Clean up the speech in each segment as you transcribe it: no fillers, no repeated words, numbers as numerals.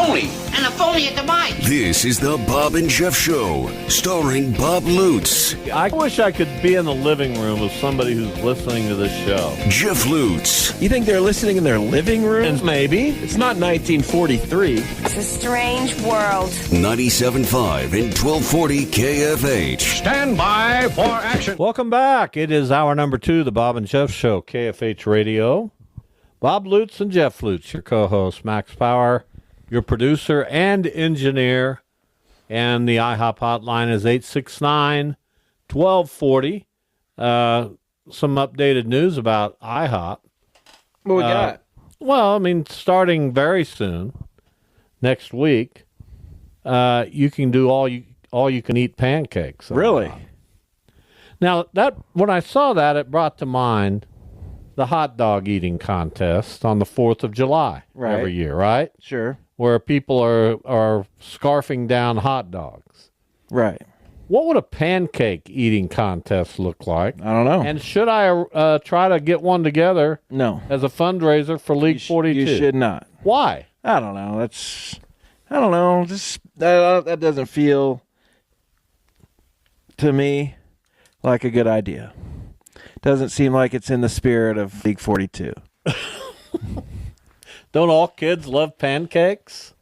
phony, and a phony at the mic. This is the Bob and Jeff Show, starring Bob Lutz. I wish I could be in the living room of somebody who's listening to this show. Jeff Lutz. You think they're listening in their living room? And maybe. It's not 1943. It's a strange world. 97.5 and 1240 KFH. Stand by for action. Welcome back. It is hour number 2, the Bob and Jeff Show, KFH Radio. Bob Lutz and Jeff Lutz, your co-host. Max Power, your producer and engineer. And the IHOP hotline is 869-1240. Some updated news about IHOP. What we got? Well, I mean, starting very soon, next week, you can do all you can eat pancakes. Really? Now, when I saw that, it brought to mind the hot dog eating contest on the 4th of July every year, right? Sure. Where people are scarfing down hot dogs. Right. What would a pancake eating contest look like? I don't know. And should I try to get one together? No. As a fundraiser for League 42? You should not. Why? I don't know. I don't know. That doesn't feel to me like a good idea. Doesn't seem like it's in the spirit of League 42. Don't all kids love pancakes?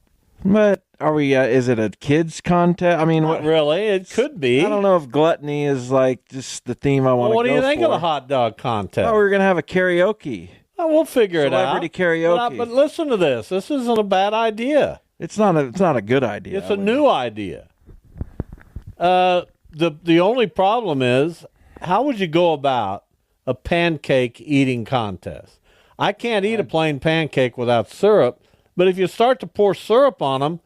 But are we? Is it a kids contest? I mean, Not really. It could be. I don't know if gluttony is like just the theme I want to go for. What do you think of the hot dog contest? Oh, we're gonna have a karaoke. Oh, we'll figure it out. Celebrity karaoke. But listen to this. This isn't a bad idea. It's not a good idea. It's a new idea. The only problem is, how would you go about a pancake eating contest? I can't eat a plain pancake without syrup, but if you start to pour syrup on them,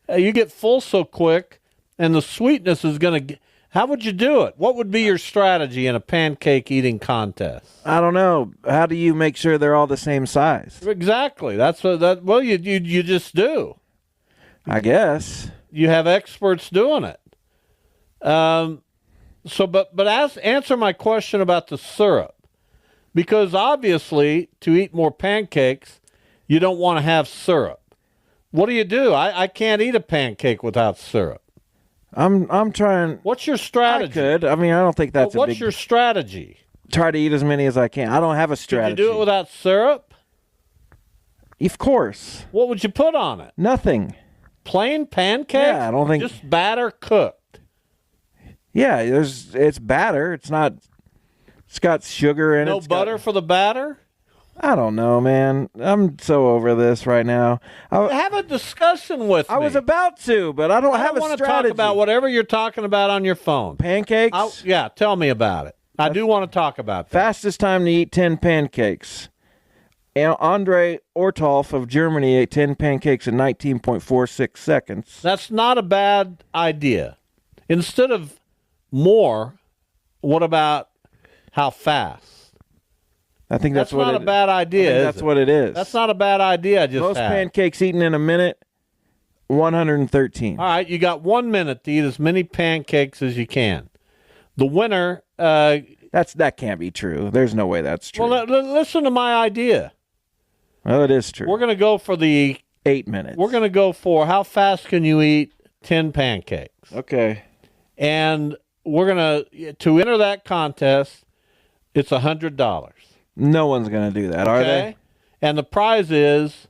you get full so quick, and the sweetness is going to... How would you do it? What would be your strategy in a pancake eating contest? I don't know. How do you make sure they're all the same size? Exactly. That's what well, you just do. I guess. You have experts doing it. Answer my question about the syrup. Because obviously, to eat more pancakes, you don't want to have syrup. What do? I can't eat a pancake without syrup. I'm trying. What's your strategy? I could. I mean, I don't think that's What's your strategy? Try to eat as many as I can. I don't have a strategy. Could you do it without syrup? Of course. What would you put on it? Nothing. Plain pancakes? Yeah, I don't think. Just batter cooked. Yeah, it's batter. It's not. It's got sugar in it. No butter for the batter? I don't know, man. I'm so over this right now. Have a discussion with me. I was about to, but I don't have a strategy. I want to talk about whatever you're talking about on your phone. Pancakes? Yeah, tell me about it. I do want to talk about that. Fastest time to eat 10 pancakes. Andre Ortolf of Germany ate 10 pancakes in 19.46 seconds. That's not a bad idea. Instead of more, what about how fast? I think that's not a bad idea. That's what it is. That's not a bad idea. Most pancakes eaten in a minute, 113. All right, you got 1 minute to eat as many pancakes as you can. The winner. That can't be true. There's no way that's true. Well, listen to my idea. Well, it is true. We're going to go for the 8 minutes. We're going to go for how fast can you eat 10 pancakes? Okay. And we're going to enter that contest. It's $100. No one's going to do that, are they? And the prize is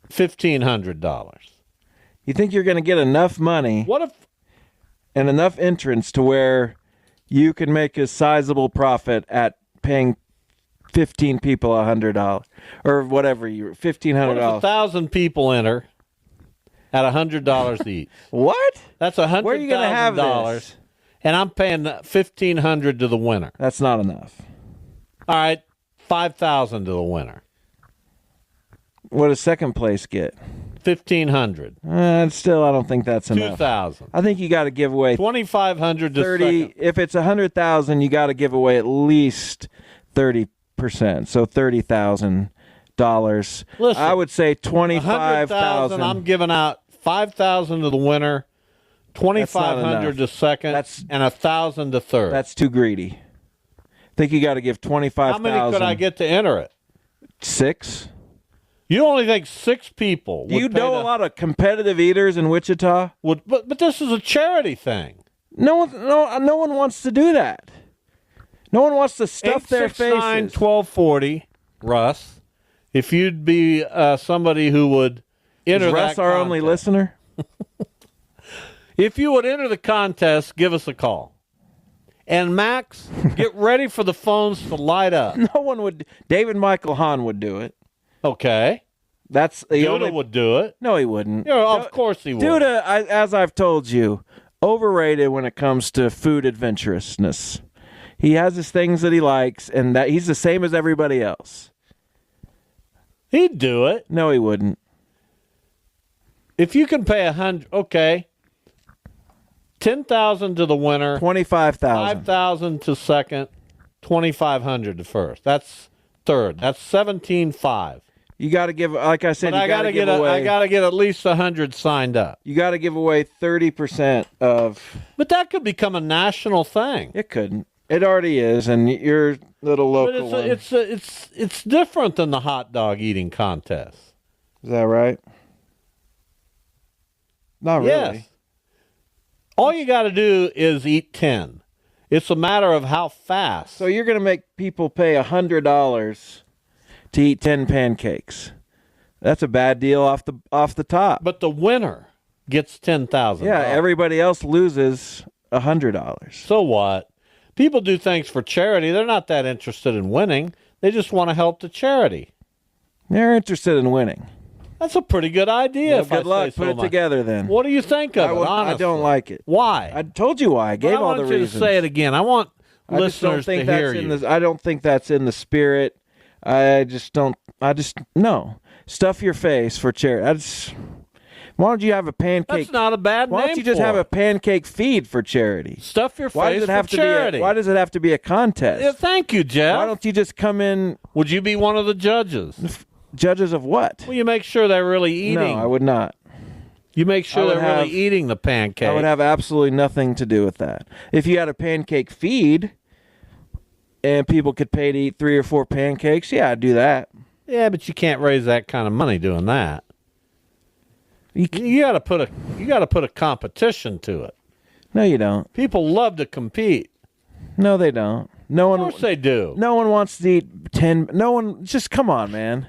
$1,500. You think you're going to get enough money? What if? And enough entrants to where you can make a sizable profit at paying 15 people $100 or whatever $1,500. What if 1,000 people enter at $100 each? What? That's $100,000. Where are you going to have this? And I'm paying $1,500 to the winner. That's not enough. All right, $5,000 to the winner. What does second place get? $1,500. Still, I don't think that's enough. $2,000. I think you got to give away $2,500 to 30. second. If it's $100,000, you got to give away at least 30%. So $30,000. Listen, I would say $25,000. I'm giving out $5,000 to the winner, $2,500 to second, and $1,000 to third. That's too greedy. I think you got to give $25,000. How many could I get to enter it? 6. You only think 6 people. Do you know a lot of competitive eaters in Wichita? But this is a charity thing. No one wants to do that. No one wants to stuff their faces. 869-1240, Russ. If you'd be somebody who would enter Is Russ that our only contest. listener? If you would enter the contest, give us a call. And Max, get ready for the phones to light up. No one would. David Michael Hahn would do it. Okay. That's the Duda only. would do it. No, he wouldn't. Yeah, of course he would. Duda, as I've told you, overrated when it comes to food adventurousness. He has his things that he likes, and that he's the same as everybody else. He'd do it. No, he wouldn't. If you can pay $100, 10,000 to the winner, 25,000. 5,000 to second, 2,500 to first. That's third. That's 17,500. You got to give, like I said, But I got to get at least 100 signed up. You got to give away 30% of. But that could become a national thing. It couldn't. It already is, and your little local But one. it's different than the hot dog eating contest. Is that right? Not really. Yes. All you got to do is eat 10. It's a matter of how fast. So you're going to make people pay $100 to eat 10 pancakes. That's a bad deal off the top. But the winner gets $10,000. Yeah, everybody else loses $100. So what? People do things for charity. They're not that interested in winning. They just want to help the charity. They're interested in winning. That's a pretty good idea. Well, if good I luck. say so Put it together then. What do you think of it? I Honestly, don't like it. Why? I told you why. I gave all the I want you reasons. to say it again. I want listeners to hear you. I don't think that's in the spirit. I just no. Stuff your face for charity. Why don't you have a pancake? That's not a bad name. Why don't you just have a pancake feed for charity? Stuff your Why face does it have for to charity. why does it have to be a contest? Yeah, thank you, Jeff. Why don't you just come in? Would you be one of the judges? Judges of what? Well, you make sure they're really eating. No, I would not. You make sure they're really eating the pancake. I would have absolutely nothing to do with that. If you had a pancake feed and people could pay to eat 3 or 4 pancakes, yeah, I'd do that. Yeah, but you can't raise that kind of money doing that. You got to put a competition to it. No, you don't. People love to compete. No, they don't. No Of one. course they do. No one wants to eat 10. No one. Just come on, man.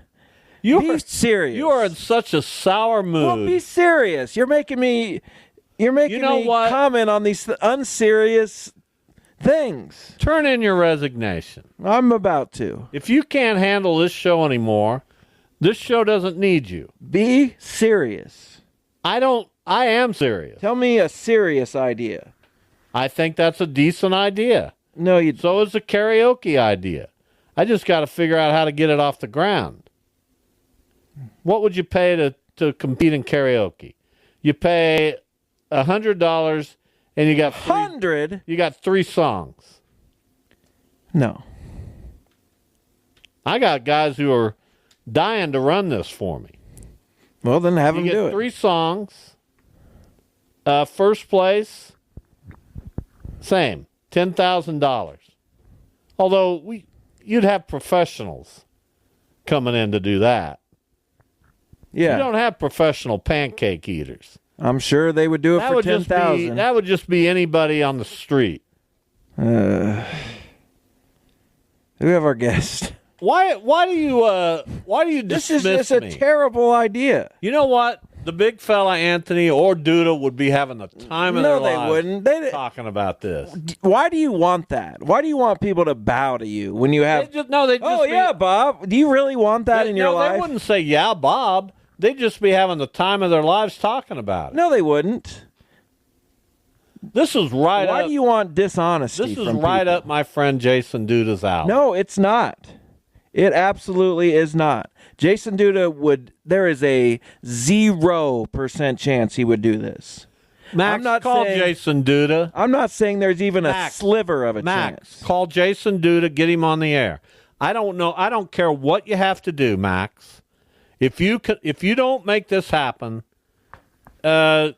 Be serious. You are in such a sour mood. Well, be serious. You're making me what? comment on these unserious things. Turn in your resignation. I'm about to. If you can't handle this show anymore, this show doesn't need you. Be serious. I am serious. Tell me a serious idea. I think that's a decent idea. No, you. So is the karaoke idea. I just got to figure out how to get it off the ground. What would you pay to compete in karaoke? You pay $100 and you got 100. You got 3 songs. No. I got guys who are dying to run this for me. Well, then have them You do get it. 3 songs. First place, same, $10,000. Although you'd have professionals coming in to do that. Yeah. You don't have professional pancake eaters. I'm sure they would do it for 10,000. That would just be anybody on the street. We have our guest. Why do you This dismiss is just a me? terrible idea. You know what? The big fella Anthony or Duda would be having the time of their lives. No, they wouldn't. They talking about this. Why do you want that? Why do you want people to bow to you when you have? They just oh yeah, Bob. Do you really want that in your life? They wouldn't say yeah, Bob. They'd just be having the time of their lives talking about it. No, they wouldn't. This is right. Why do you want dishonesty? This is from right people? up my friend Jason Duda's alley. No, it's not. It absolutely is not. Jason Duda would. There is a 0% chance he would do this. Max, I'm not call saying, Jason Duda. I'm not saying there's even Max, a sliver of a Max, chance. call Jason Duda. Get him on the air. I don't know. I don't care what you have to do, Max. If you don't make this happen, what?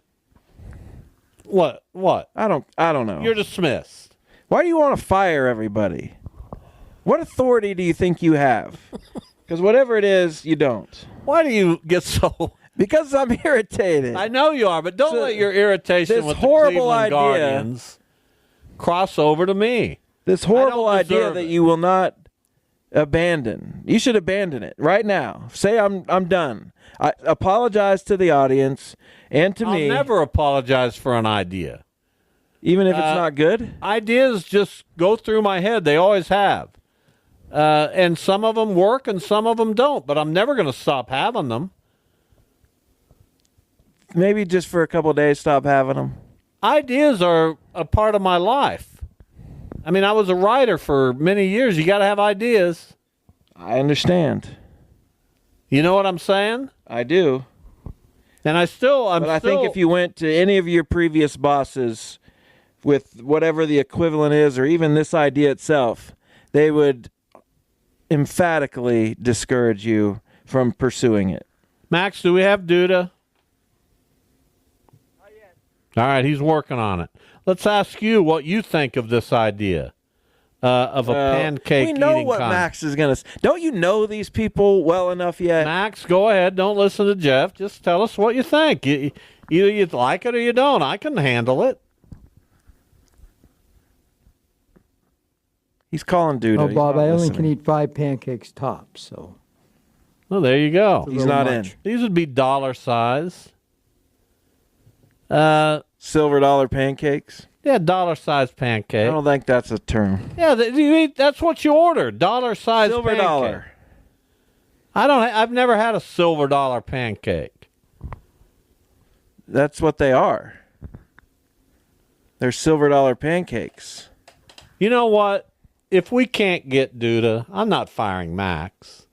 I don't know. You're dismissed. Why do you want to fire everybody? What authority do you think you have? Because whatever it is, you don't. Why do you get so... Because I'm irritated. I know you are, but don't let your irritation this with the horrible Cleveland idea- Guardians cross over to me. This horrible I don't idea deserve that it. you will not abandon. You should abandon it right now. Say I'm done. I apologize to the audience and to I'll me. never apologize for an idea. Even if it's not good? Ideas just go through my head. They always have. And some of them work and some of them don't, but I'm never going to stop having them. Maybe just for a couple of days, stop having them. Ideas are a part of my life. I mean, I was a writer for many years. You got to have ideas. I understand. You know what I'm saying? I do. And I think if you went to any of your previous bosses with whatever the equivalent is, or even this idea itself, they would emphatically discourage you from pursuing it. Max, do we have Duda? Not yet. All right, he's working on it. Let's ask you what you think of this idea of a pancake. We know eating what contest. Max is going to. Don't you know these people well enough yet? Max, go ahead. Don't listen to Jeff. Just tell us what you think. Either you like it or you don't. I can handle it. He's calling dude. Oh, Bob, I only can eat 5 pancakes tops, so. Well, there you go. He's not in. These would be dollar size. Silver dollar pancakes? Yeah, dollar size I pancake. don't think that's a term. Yeah, that's what you order. Dollar size Silver pancake. dollar. I've never had a silver dollar pancake. That's what they are. They're silver dollar pancakes. You know what? If we can't get Duda, I'm not firing Max.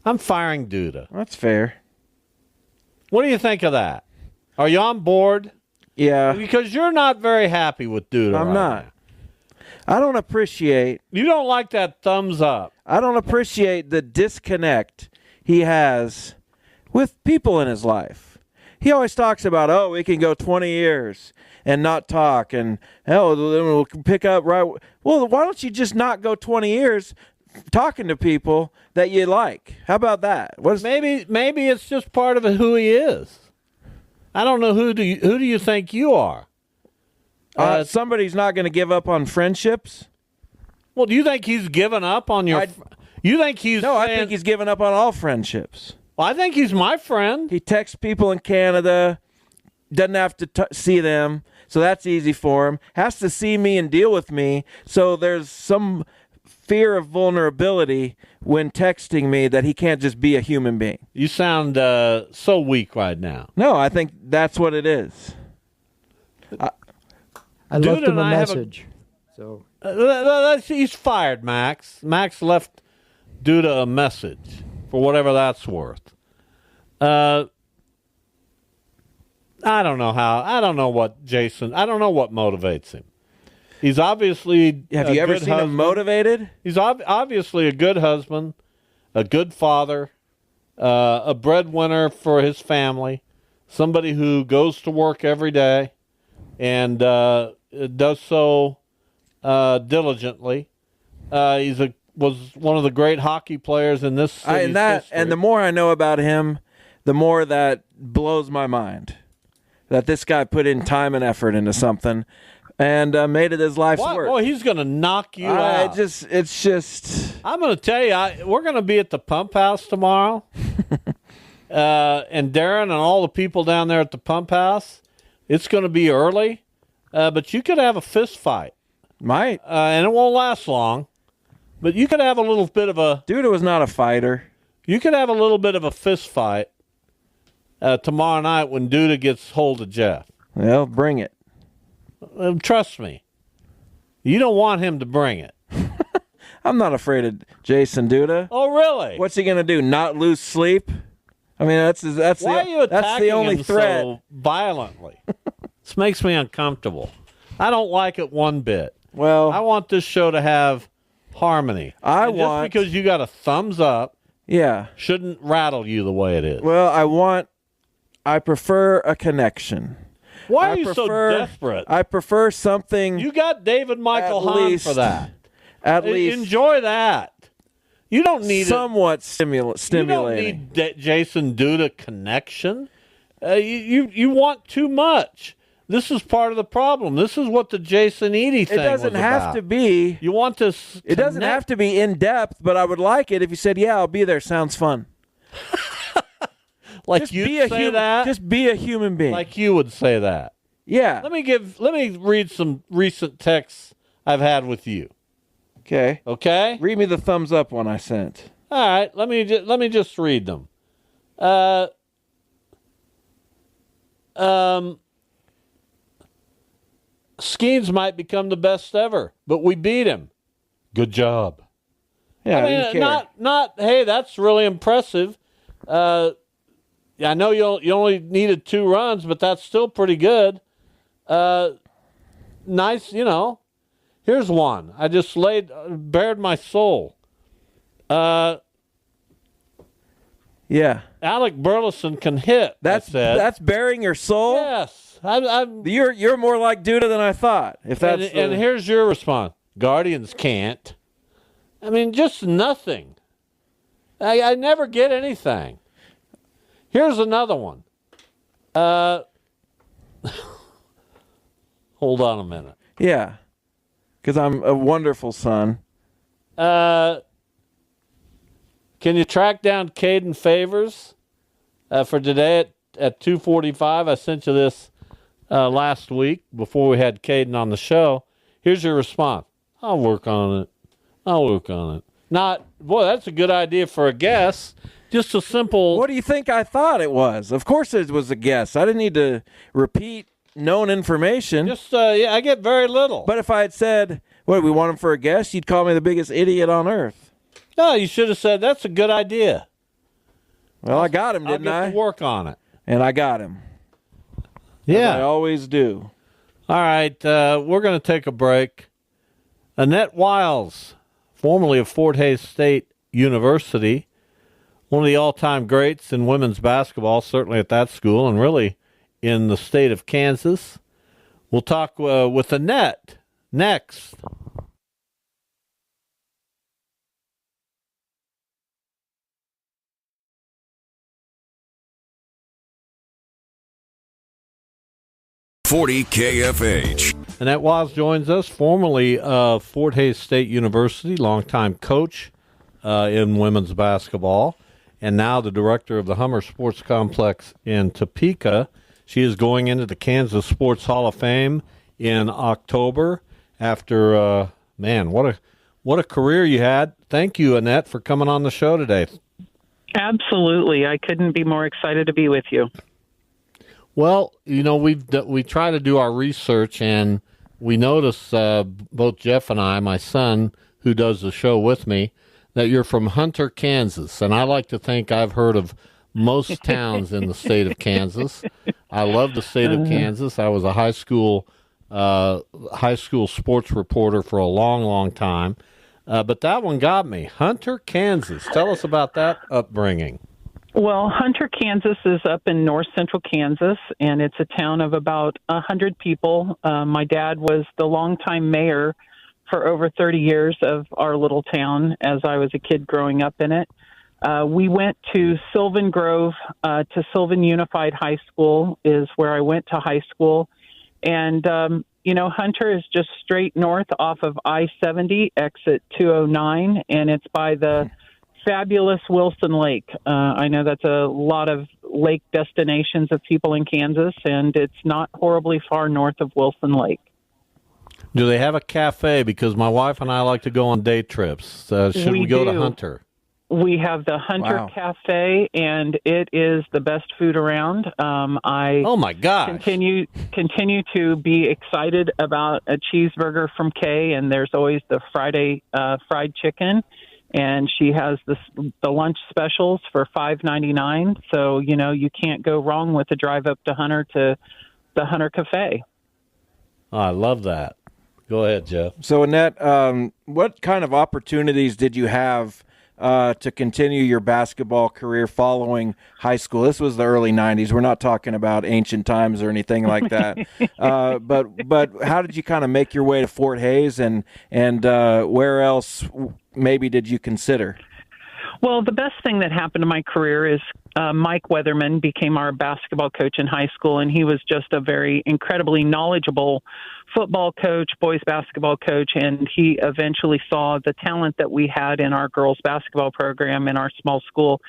I'm firing Duda. That's fair. What do you think of that? Are you on board? Yeah. Because you're not very happy with Duda. I'm right not. now. I don't appreciate. You don't like that thumbs up. I don't appreciate the disconnect he has with people in his life. He always talks about, oh, we can go 20 years and not talk, and hell, then we'll pick up right. Well, why don't you just not go 20 years talking to people that you like? How about that? Maybe it's just part of who he is. I don't know who do you think you are? Somebody's not going to give up on friendships. Well, do you think he's given up on your? You think he's? No, I saying, think he's given up on all friendships. Well, I think he's my friend. He texts people in Canada, doesn't have to see them, so that's easy for him. Has to see me and deal with me, so there's some fear of vulnerability when texting me that he can't just be a human being. You sound so weak right now. No, I think that's what it is. I left him a message. So He's fired, Max. Max left Duda a message for whatever that's worth. I don't know how. I don't know what Jason. I don't know what motivates him. He's obviously. Have you ever seen him motivated? He's obviously a good husband, a good father, a breadwinner for his family, somebody who goes to work every day and does so diligently. Was one of the great hockey players in this city's history. And the more I know about him, the more that blows my mind. That this guy put in time and effort into something and made it his life's work. Oh, he's going to knock you out. It's just. I'm going to tell you, we're going to be at the pump house tomorrow. And Darren and all the people down there at the pump house, it's going to be early, but you could have a fist fight. Might. And it won't last long, but you could have a little bit of a... Dude was not a fighter. You could have a little bit of a fist fight tomorrow night when Duda gets hold of Jeff. Well, bring it. Trust me. You don't want him to bring it. I'm not afraid of Jason Duda. Oh, really? What's he going to do, not lose sleep? I mean, that's Why are you that's the only him threat. so violently? This makes me uncomfortable. I don't like it one bit. Well, I want this show to have harmony. Just because you got a thumbs up, yeah, shouldn't rattle you the way it is. Well, I prefer a connection. Why are you so desperate? I prefer something. You got David Michael Hahn for that. At least enjoy that. You don't need somewhat You stimulating. don't need Jason Duda connection. You want too much. This is part of the problem. This is what the Jason Eady thing was about. It doesn't have to be. You want to. It doesn't have to be in depth, but I would like it if you said, "Yeah, I'll be there." Sounds fun. Like Just you'd be a say human, that. Just be a human being. Like you would say that. Yeah. Let me read some recent texts I've had with you. Okay. Okay. Read me the thumbs up one I sent. All right. Let me just read them. Skeens might become the best ever, but we beat him. Good job. Yeah, I mean, not. Hey, that's really impressive. I know you only needed 2 runs, but that's still pretty good. Nice, Here's one. I just bared my soul. Yeah. Alec Burleson can hit. That's bearing your soul. Yes. You're more like Duda than I thought. If that's and here's your response. Guardians can't. I mean, just nothing. I never get anything. Here's another one. Hold on a minute. Yeah. Because I'm a wonderful son. Can you track down Caden Favors for today at 2:45? I sent you this last week before we had Caden on the show. Here's your response. I'll work on it. Not, boy, that's a good idea for a guess. Just a simple. What do you think I thought it was? Of course it was a guess. I didn't need to repeat known information. Just, I get very little. But if I had said, what, we want him for a guest, you'd call me the biggest idiot on earth. No, you should have said, that's a good idea. Well, I got him, didn't I'll get I? to work on it. And I got him. Yeah. I always do. All right, we're going to take a break. Annette Wiles, formerly of Fort Hays State University, one of the all-time greats in women's basketball, certainly at that school, and really in the state of Kansas. We'll talk with Annette next. .40 KFH. Annette Wiles joins us, formerly of Fort Hays State University, longtime coach in women's basketball, and now the director of the Hummer Sports Complex in Topeka. She is going into the Kansas Sports Hall of Fame in October after, what a career you had. Thank you, Annette, for coming on the show today. Absolutely. I couldn't be more excited to be with you. Well, we try to do our research, and we notice, both Jeff and I, my son, who does the show with me, that you're from Hunter, Kansas. And I like to think I've heard of most towns in the state of Kansas. I love the state of Kansas. I was a high school sports reporter for a long, long time. But that one got me. Hunter, Kansas. Tell us about that upbringing. Well, Hunter, Kansas is up in north central Kansas, and it's a town of about 100 people. My dad was the longtime mayor for over 30 years of our little town as I was a kid growing up in it. We went to Sylvan Grove, to Sylvan Unified High School is where I went to high school. And, Hunter is just straight north off of I-70, exit 209, and it's by the fabulous Wilson Lake. I know that's a lot of lake destinations of people in Kansas, and it's not horribly far north of Wilson Lake. Do they have a cafe? Because my wife and I like to go on day trips. Should we go to Hunter? We have the Hunter Cafe, and it is the best food around. Oh my gosh! Continue to be excited about a cheeseburger from Kay, and there's always the Friday fried chicken, and she has the lunch specials for $5.99. So you can't go wrong with a drive up to Hunter to the Hunter Cafe. Oh, I love that. Go ahead, Jeff. So Annette, what kind of opportunities did you have to continue your basketball career following high school? This was the early 90s. We're not talking about ancient times or anything like that. But how did you kind of make your way to Fort Hays, and where else maybe did you consider? Well, the best thing that happened to my career is Mike Weatherman became our basketball coach in high school, and he was just a very incredibly knowledgeable football coach, boys basketball coach, and he eventually saw the talent that we had in our girls basketball program in our small school,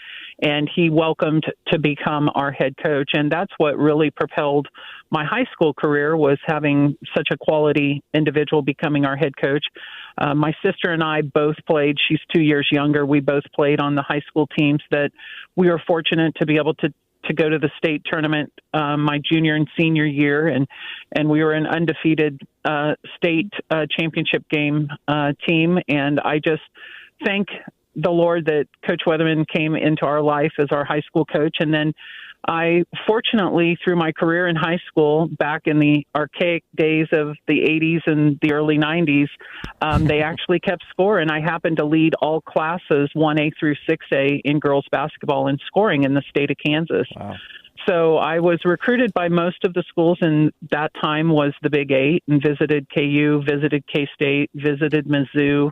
and he welcomed to become our head coach. And that's what really propelled my high school career, was having such a quality individual becoming our head coach. My sister and I both played. She's 2 years younger. We both played on the high school teams that we were fortunate to be able to go to the state tournament my junior and senior year, and we were an undefeated state championship game team. And I just thank the Lord that Coach Weatherman came into our life as our high school coach. And then I, fortunately, through my career in high school, back in the archaic days of the 80s and the early 90s, they actually kept score, and I happened to lead all classes 1A through 6A in girls basketball and scoring in the state of Kansas. Wow. So I was recruited by most of the schools, and that time was the Big Eight, and visited KU, visited K-State, visited Mizzou.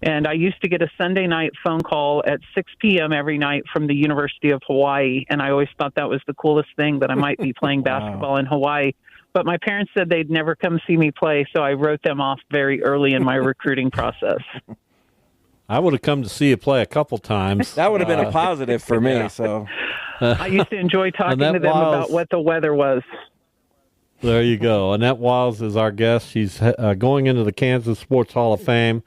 And I used to get a Sunday night phone call at 6 p.m. every night from the University of Hawaii, and I always thought that was the coolest thing, that I might be playing basketball in Hawaii. But my parents said they'd never come see me play, so I wrote them off very early in my recruiting process. I would have come to see you play a couple times. That would have been a positive for me. Yeah. So I used to enjoy talking to Annette them Wiles, about what the weather was. There you go. Annette Wiles is our guest. She's going into the Kansas Sports Hall of Fame.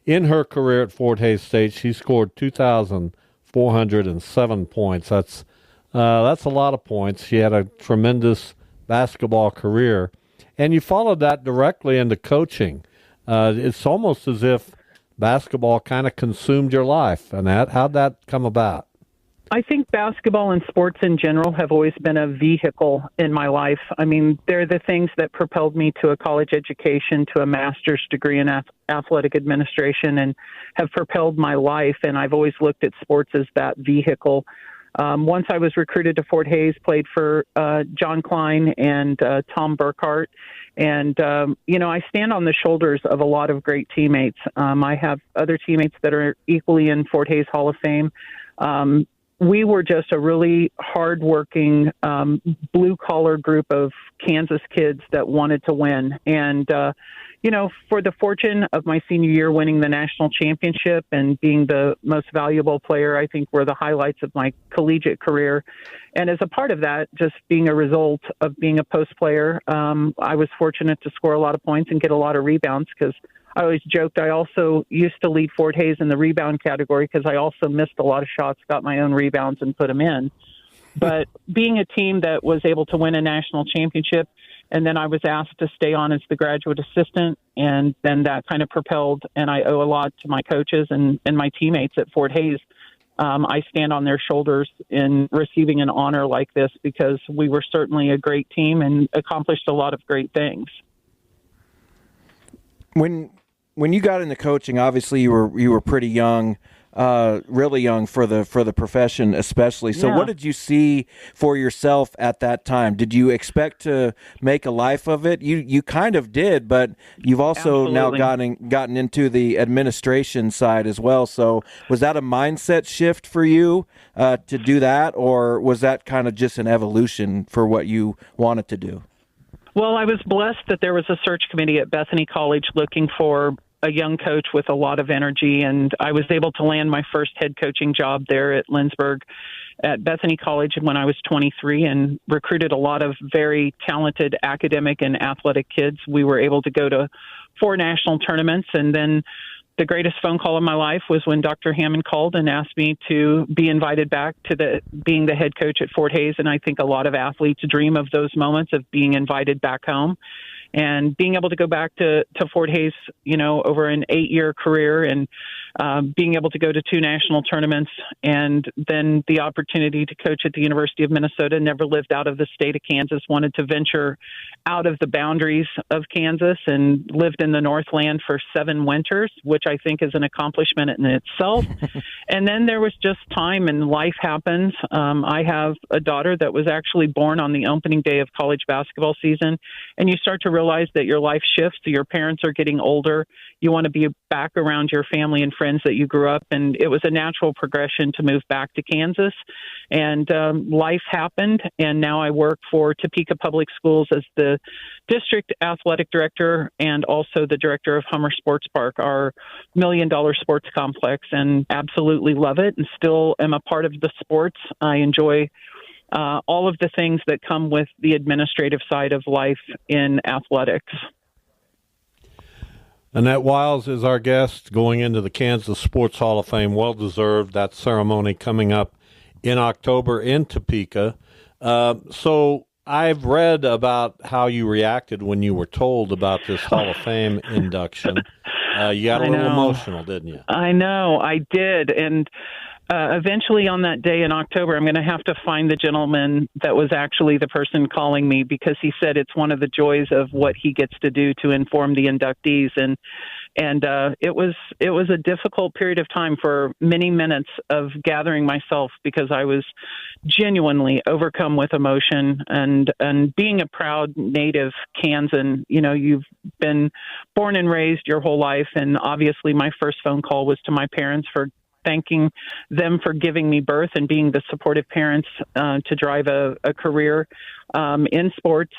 In her career at Fort Hays State, she scored 2,407 points. That's a lot of points. She had a tremendous basketball career. And you followed that directly into coaching. It's almost as if basketball kind of consumed your life. Annette, how'd that come about? I think basketball and sports in general have always been a vehicle in my life. I mean, they're the things that propelled me to a college education, to a master's degree in athletic administration, and have propelled my life. And I've always looked at sports as that vehicle. Once I was recruited to Fort Hays, played for John Klein and Tom Burkhart. And, I stand on the shoulders of a lot of great teammates. I have other teammates that are equally in Fort Hays Hall of Fame. We were just a really hardworking, blue-collar group of Kansas kids that wanted to win. And, for the fortune of my senior year winning the national championship and being the most valuable player, I think were the highlights of my collegiate career. And as a part of that, just being a result of being a post player, I was fortunate to score a lot of points and get a lot of rebounds, because I always joked I also used to lead Fort Hays in the rebound category, because I also missed a lot of shots, got my own rebounds, and put them in. But being a team that was able to win a national championship, and then I was asked to stay on as the graduate assistant, and then that kind of propelled, and I owe a lot to my coaches and my teammates at Fort Hays. I stand on their shoulders in receiving an honor like this, because we were certainly a great team and accomplished a lot of great things. when you got into coaching, obviously you were pretty young. Really young for the profession, especially. So Yeah. what did you see for yourself at that time? Did you expect to make a life of it? You kind of did, but you've also Absolutely. now gotten into the administration side as well. So was that a mindset shift for you to do that, or was that kind of just an evolution for what you wanted to do? Well, I was blessed that there was a search committee at Bethany College looking for a young coach with a lot of energy, and I was able to land my first head coaching job there at Lindsborg at Bethany College when I was 23, and recruited a lot of very talented academic and athletic kids. We were able to go to 4 national tournaments, and then the greatest phone call of my life was when Dr. Hammond called and asked me to be invited back to being the head coach at Fort Hays. And I think a lot of athletes dream of those moments of being invited back home. And being able to go back to Fort Hays, over an 8-year career, and being able to go to 2 national tournaments, and then the opportunity to coach at the University of Minnesota, never lived out of the state of Kansas, wanted to venture out of the boundaries of Kansas, and lived in the Northland for 7 winters, which I think is an accomplishment in itself. And then there was just time, and life happens. I have a daughter that was actually born on the opening day of college basketball season, and you start to realize that your life shifts. Your parents are getting older. You want to be back around your family and friends friends that you grew up, and it was a natural progression to move back to Kansas. And life happened, and now I work for Topeka Public Schools as the district athletic director and also the director of Hummer Sports Park, our $1 million sports complex, and absolutely love it and still am a part of the sports. I enjoy all of the things that come with the administrative side of life in athletics. Annette Wiles is our guest going into the Kansas Sports Hall of Fame. Well-deserved. That ceremony coming up in October in Topeka. So I've read about how you reacted when you were told about this Hall of Fame induction. You got a little emotional, didn't you? I know, I did. And eventually on that day in October, I'm going to have to find the gentleman that was actually the person calling me, because he said it's one of the joys of what he gets to do to inform the inductees. And it was a difficult period of time for many minutes of gathering myself, because I was genuinely overcome with emotion and being a proud native Kansan. You know, you've been born and raised your whole life. And obviously my first phone call was to my parents for thanking them for giving me birth and being the supportive parents to drive a career in sports.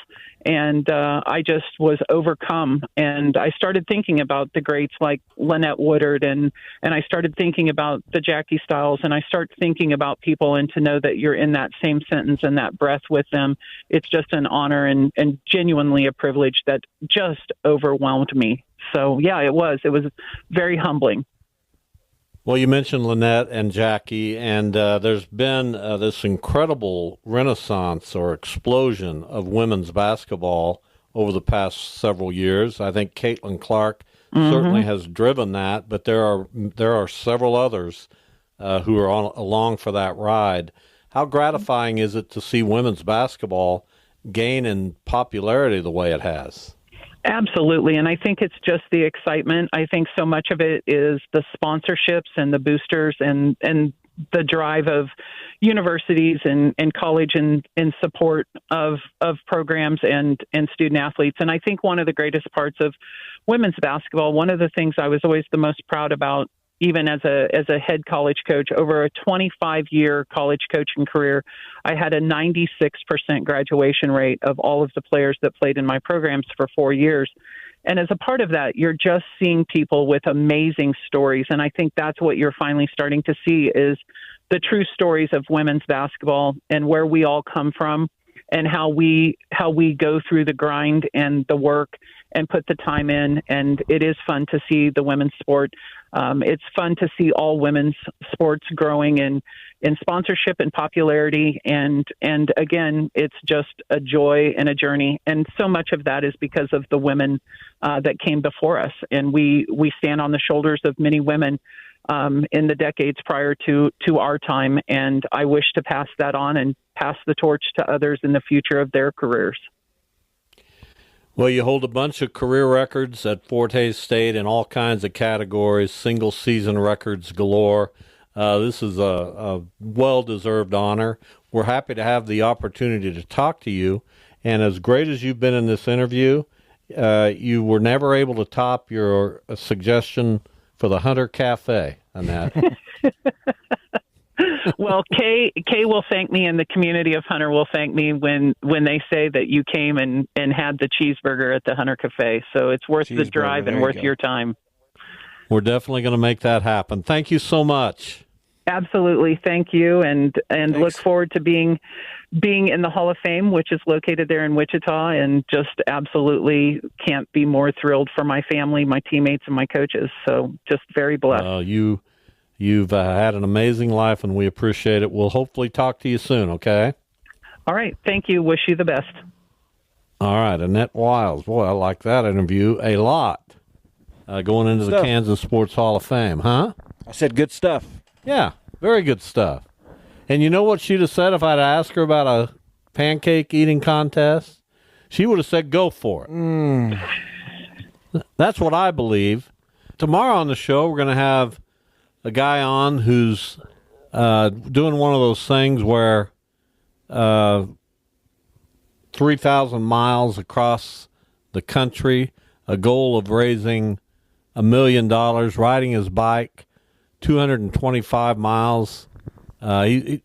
And I just was overcome. And I started thinking about the greats like Lynette Woodard, and I started thinking about the Jackie Stiles, and I start thinking about people, and to know that you're in that same sentence and that breath with them, it's just an honor and genuinely a privilege that just overwhelmed me. So, yeah, it was very humbling. Well, you mentioned Lynette and Jackie, and there's been this incredible renaissance or explosion of women's basketball over the past several years. I think Caitlin Clark certainly has driven that, but there are several others who are along for that ride. How gratifying is it to see women's basketball gain in popularity the way it has? Absolutely. And I think it's just the excitement. I think so much of it is the sponsorships and the boosters and the drive of universities and college in support of programs and student athletes. And I think one of the greatest parts of women's basketball, one of the things I was always the most proud about, even as a head college coach, over a 25-year college coaching career, I had a 96% graduation rate of all of the players that played in my programs for 4 years. And as a part of that, you're just seeing people with amazing stories. And I think that's what you're finally starting to see is the true stories of women's basketball and where we all come from and how we go through the grind and the work and put the time in. And it is fun to see the women's sport. It's fun to see all women's sports growing in sponsorship and popularity. And again, it's just a joy and a journey. And so much of that is because of the women that came before us. And we stand on the shoulders of many women in the decades prior to our time. And I wish to pass that on and pass the torch to others in the future of their careers. Well, you hold a bunch of career records at Fort Hays State in all kinds of categories, single-season records galore. This is a well-deserved honor. We're happy to have the opportunity to talk to you. And as great as you've been in this interview, you were never able to top your suggestion for the Hunter Cafe, Annette. Well, Kay will thank me, and the community of Hunter will thank me when they say that you came and had the cheeseburger at the Hunter Cafe. So it's worth the drive and worth your time. We're definitely going to make that happen. Thank you so much. Absolutely. Thank you. And look forward to being in the Hall of Fame, which is located there in Wichita, and just absolutely can't be more thrilled for my family, my teammates, and my coaches. So just very blessed. You've had an amazing life, and we appreciate it. We'll hopefully talk to you soon, okay? All right. Thank you. Wish you the best. All right. Annette Wiles. Boy, I like that interview a lot. Going into the Kansas Sports Hall of Fame, huh? I said good stuff. Yeah, very good stuff. And you know what she'd have said if I'd asked her about a pancake eating contest? She would have said, go for it. That's what I believe. Tomorrow on the show, we're going to have a guy on who's doing one of those things where 3,000 miles across the country, a goal of raising $1 million, riding his bike 225 miles. Doesn't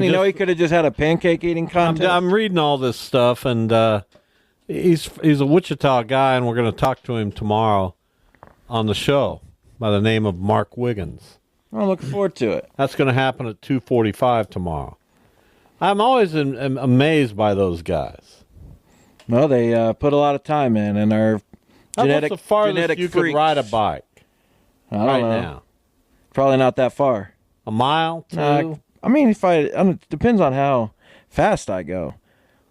he know he could have just had a pancake eating contest? I'm reading all this stuff, and he's a Wichita guy, and we're going to talk to him tomorrow on the show by the name of Mark Wiggins. I'm looking forward to it. That's going to happen at 2:45 tomorrow. I'm always amazed by those guys. Well, they put a lot of time in, and are genetic, What's the farthest genetic you freaks. could ride a bike I don't right know. now? Probably not that far. A mile, 2? I mean, it depends on how fast I go.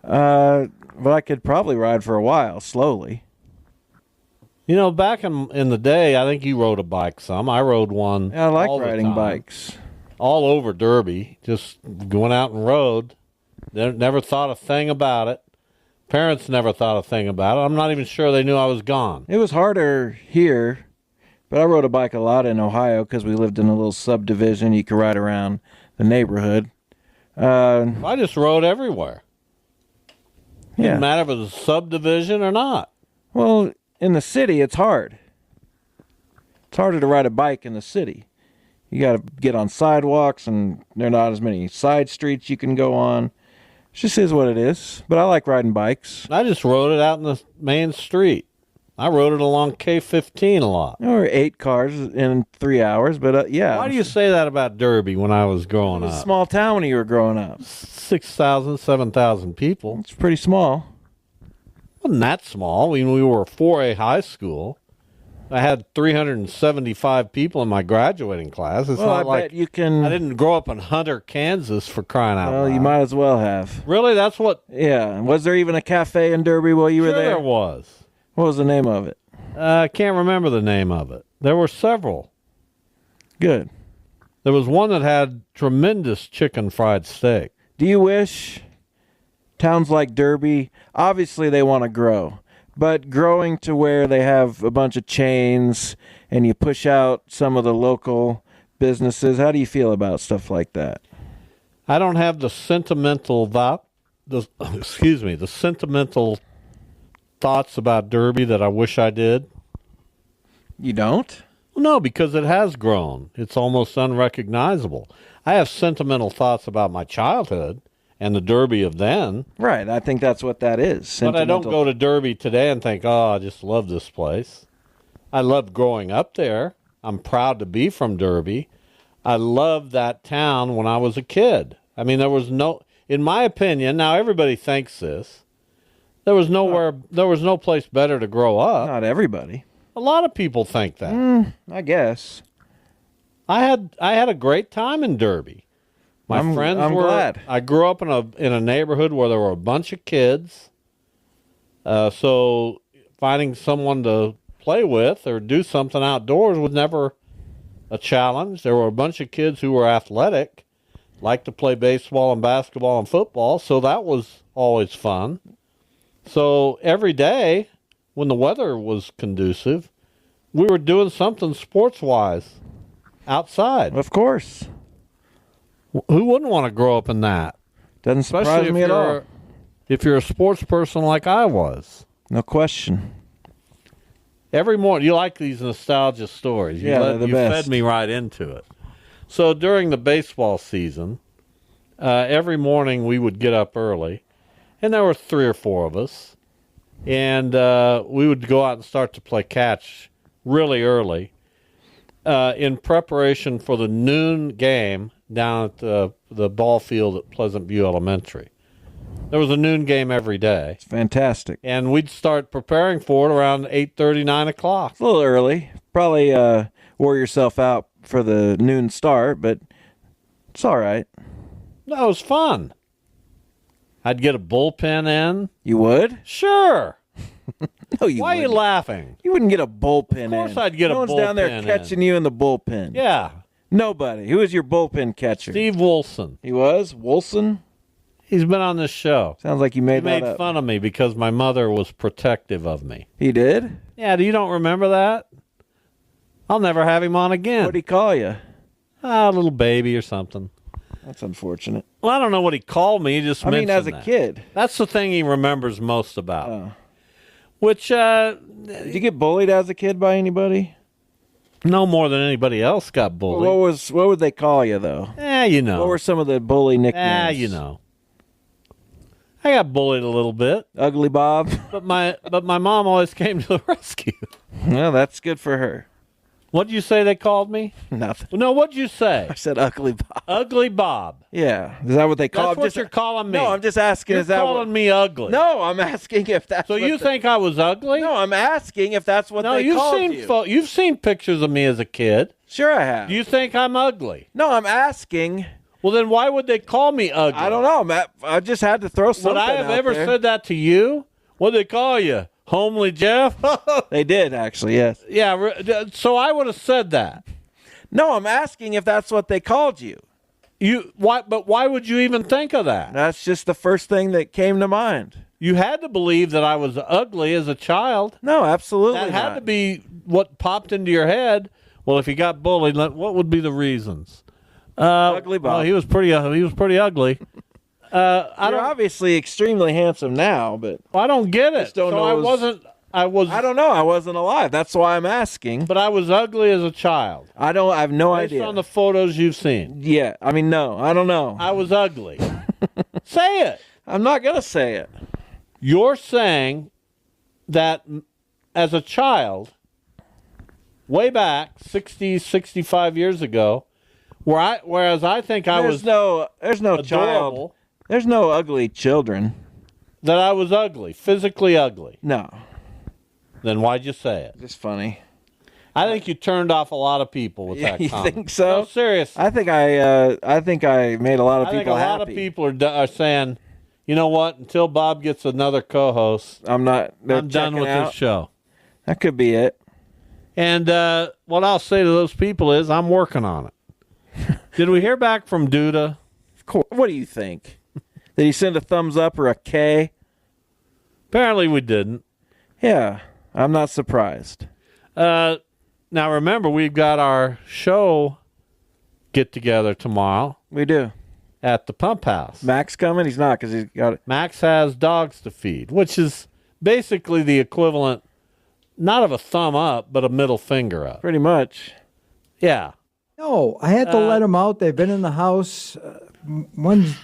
But I could probably ride for a while, slowly. You know, back in the day, I think you rode a bike some. I rode one. Yeah, I like all the riding time. bikes. All over Derby, just going out and rode. Never thought a thing about it. Parents never thought a thing about it. I'm not even sure they knew I was gone. It was harder here, but I rode a bike a lot in Ohio because we lived in a little subdivision. You could ride around the neighborhood. I just rode everywhere. Yeah. Didn't matter if it was a subdivision or not. Well, in the city, it's hard. It's harder to ride a bike in the city. You got to get on sidewalks, and there are not as many side streets you can go on. It just is what it is. But I like riding bikes. I just rode it out in the main street. I rode it along K-15 a lot. There were 8 cars in 3 hours, but yeah. Why do you say that about Derby when I was growing It was a up? small town when you were growing up. 6,000, 7,000 people. It's pretty small. Wasn't that small. When we were 4A high school, I had 375 people in my graduating class. It's Well, not I like bet you can. I didn't grow up in Hunter, Kansas, for crying out Well, loud. you might as well have. Really? That's what? Yeah. Was there even a cafe in Derby while you were Sure there? there was. What was the name of it? I can't remember the name of it. There were several. Good. There was one that had tremendous chicken fried steak. Do you wish towns like Derby, obviously they want to grow, but growing to where they have a bunch of chains and you push out some of the local businesses, how do you feel about stuff like that? I don't have the sentimental the sentimental thoughts about Derby that I wish I did. You don't? Well, no, because it has grown. It's almost unrecognizable. I have sentimental thoughts about my childhood and the Derby of then. Right, I think that's what that is. But I don't go to Derby today and think, oh, I just love this place. I loved growing up there. I'm proud to be from Derby. I loved that town when I was a kid. I mean, there was no, in my opinion, now everybody thinks this, there was no place better to grow up. Not everybody. A lot of people think that. I guess. I had a great time in Derby. I'm glad. I grew up in a neighborhood where there were a bunch of kids. So finding someone to play with or do something outdoors was never a challenge. There were a bunch of kids who were athletic, liked to play baseball and basketball and football, so that was always fun. So every day, when the weather was conducive, we were doing something sports-wise outside. Of course. Who wouldn't want to grow up in that? Doesn't surprise me at all. If you're a sports person like I was. No question. Every morning, you like these nostalgia stories. Yeah, they're the you best. fed me right into it. So during the baseball season, every morning we would get up early, and there were 3 or 4 of us, and we would go out and start to play catch really early in preparation for the noon game down at the ball field at Pleasant View Elementary. There was a noon game every day. It's fantastic. And we'd start preparing for it around 8:30, 9 o'clock. It's a little early. Probably wore yourself out for the noon start, but it's all right. That was fun. I'd get a bullpen in. You would? Sure. No, you Why are you wouldn't. laughing? You wouldn't get a bullpen in. Of course I'd get a no one's down there bullpen catching you in the bullpen. Yeah. Nobody. Who is your bullpen catcher? Steve Wilson. He was? Wilson? He's been on this show. Sounds like you made He that made up. fun of me because my mother was protective of me. He did? Yeah, you don't remember that? I'll never have him on again. What'd he call you? A little baby or something. That's unfortunate. Well, I don't know what he called me. He just mentioned as a that. kid. That's the thing he remembers most about. Oh. Which, Did you get bullied as a kid by anybody? No more than anybody else got bullied. What would they call you though? You know. What were some of the bully nicknames? You know. I got bullied a little bit, Ugly Bob. but my mom always came to the rescue. Well, that's good for her. What'd you say they called me? Nothing. No, what'd you say? I said Ugly Bob. Ugly Bob. Yeah, is that what they call? That's what you're calling me. No, I'm just asking. You're is that calling me ugly? No, I'm asking if that's. So you think I was ugly? No, I'm asking if that's what they called you. You've seen pictures of me as a kid. Sure, I have. Do you think I'm ugly? No, I'm asking. Well, then why would they call me ugly? I don't know, Matt. I just had to throw something Would I have out ever there. said that to you? What'd they call you? Homely Jeff? They did, actually, yes. Yeah, so I would have said that. No, I'm asking if that's what they called you. But why would you even think of that? That's just the first thing that came to mind. You had to believe that I was ugly as a child. No, absolutely That had not. to be what popped into your head. Well, if you got bullied, what would be the reasons? Ugly Bob. Well, he was pretty ugly. You're obviously extremely handsome now, but I don't get it. Just don't so know I his- wasn't. I was. I don't know. I wasn't alive. That's why I'm asking. But I was ugly as a child. I have no Based idea. on the photos you've seen. Yeah, I mean, no, I don't know. I was ugly. Say it. I'm not gonna say it. You're saying that as a child, way back 60, 65 years ago, whereas I think I was there's no child. adorable, There's no ugly children. that I was ugly, physically ugly. No, Then why'd you say it? just funny. I think you turned off a lot of people with that You comment. think so? No, seriously. I think I made a lot of I think people a happy. lot of people are saying, you know what? Until Bob gets another co-host, I'm not. They're I'm done checking with out. this show. That could be it. And what I'll say to those people is, I'm working on it. Did we hear back from Duda? Of course. What do you think? Did he send a thumbs up or a K? Apparently we didn't. Yeah, I'm not surprised. Now remember, we've got our show get together tomorrow We do. at the Pump House. Max coming? He's not because he's got it. Max has dogs to feed, which is basically the equivalent, not of a thumb up, but a middle finger up. Pretty much. Yeah. No, I had to let them out. They've been in the house. One's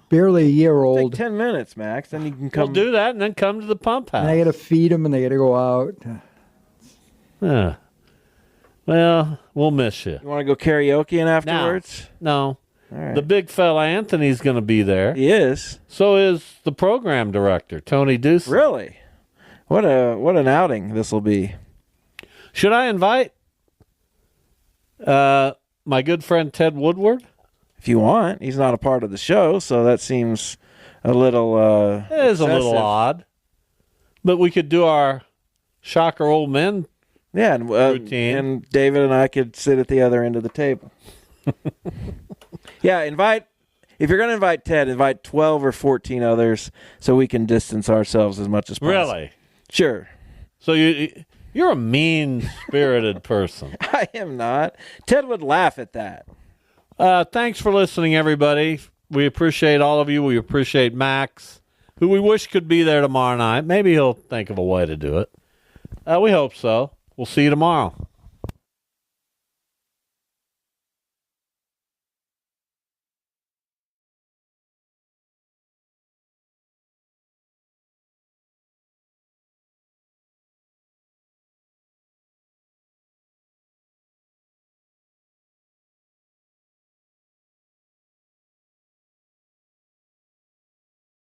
barely a year Take old. 10 minutes, Max. Then you can We'll come. do that and then come to the Pump House. And I got to feed them, and they got to go out. Yeah. Well, we'll miss you. You want to go karaokeing afterwards? No. All right. The big fella Anthony's going to be there. He is. So is the program director, Tony Ducey. Really? What an outing this will be. Should I invite my good friend Ted Woodward? If you want. He's not a part of the show, so that seems a little It is a little excessive. odd. But we could do our Shocker Old Men. Yeah, and, Routine. and David and I could sit at the other end of the table. Yeah, if you're going to invite Ted, invite 12 or 14 others so we can distance ourselves as much as possible. Really? Sure. So you're a mean-spirited person. I am not. Ted would laugh at that. Thanks for listening, everybody. We appreciate all of you. We appreciate Max, who we wish could be there tomorrow night. Maybe he'll think of a way to do it. We hope so. We'll see you tomorrow.